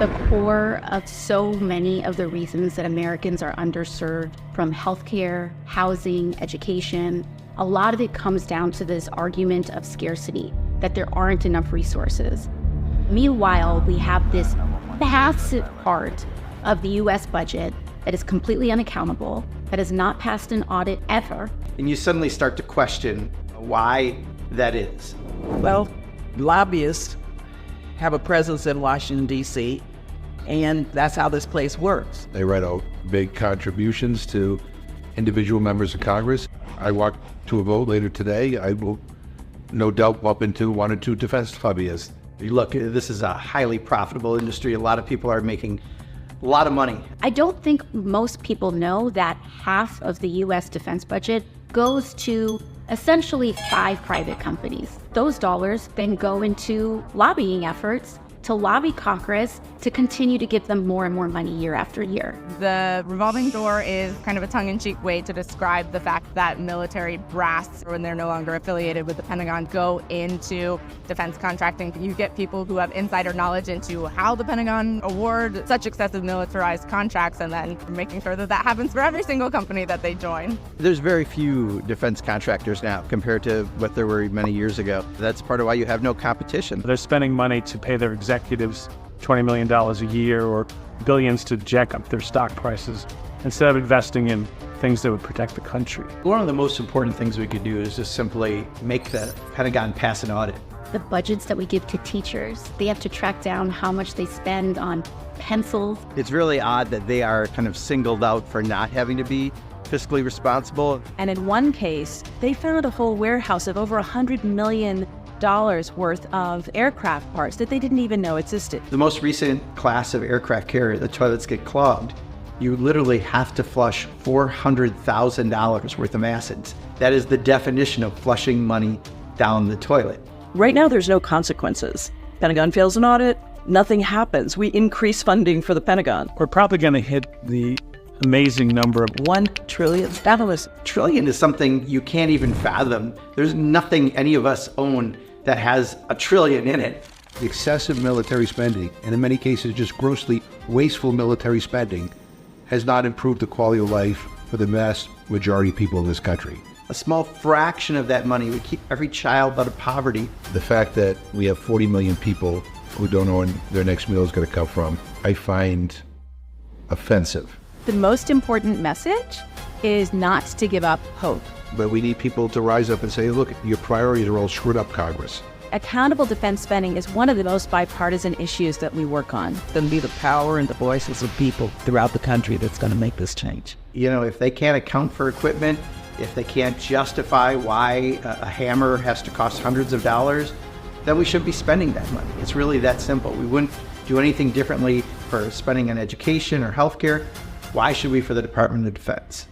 the core of so many of the reasons that Americans are underserved, from healthcare, housing, education. A lot of it comes down to this argument of scarcity, that there aren't enough resources. Meanwhile, we have this massive part of the US budget that is completely unaccountable, that has not passed an audit ever. And you suddenly start to question why that is. Well, lobbyists have a presence in Washington, D.C., and that's how this place works. They write out big contributions to individual members of Congress. I walk to a vote later today. I will no doubt bump into one or two defense lobbyists. Look, this is a highly profitable industry. A lot of people are making a lot of money. I don't think most people know that half of the US defense budget goes to essentially 5 private companies. Those dollars then go into lobbying efforts to lobby Congress to continue to give them more and more money year after year. The revolving door is kind of a tongue-in-cheek way to describe the fact that military brass, when they're no longer affiliated with the Pentagon, go into defense contracting. You get people who have insider knowledge into how the Pentagon award such excessive militarized contracts, and then making sure that that happens for every single company that they join. There's very few defense contractors now compared to what there were many years ago. That's part of why you have no competition. They're spending money to pay their executives $20 million a year or billions to jack up their stock prices instead of investing in things that would protect the country. One of the most important things we could do is just simply make the Pentagon pass an audit. The budgets that we give to teachers, they have to track down how much they spend on pencils. It's really odd that they are kind of singled out for not having to be fiscally responsible. And in one case, they found a whole warehouse of over $100 million worth of aircraft parts that they didn't even know existed. The most recent class of aircraft carrier, the toilets get clogged. You literally have to flush $400,000 worth of acids. That is the definition of flushing money down the toilet. Right now, there's no consequences. Pentagon fails an audit, nothing happens. We increase funding for the Pentagon. We're probably going to hit the amazing number of $1 trillion. Trillion is something you can't even fathom. There's nothing any of us own that has $1 trillion in it. Excessive military spending, and in many cases just grossly wasteful military spending, has not improved the quality of life for the vast majority of people in this country. A small fraction of that money would keep every child out of poverty. The fact that we have 40 million people who don't know when their next meal is going to come from, I find offensive. The most important message is not to give up hope. But we need people to rise up and say, look, your priorities are all screwed up, Congress. Accountable defense spending is one of the most bipartisan issues that we work on. It's going to be the power and the voices of people throughout the country that's going to make this change. You know, if they can't account for equipment, if they can't justify why a hammer has to cost hundreds of dollars, then we shouldn't be spending that money. It's really that simple. We wouldn't do anything differently for spending on education or healthcare. Why should we for the Department of Defense?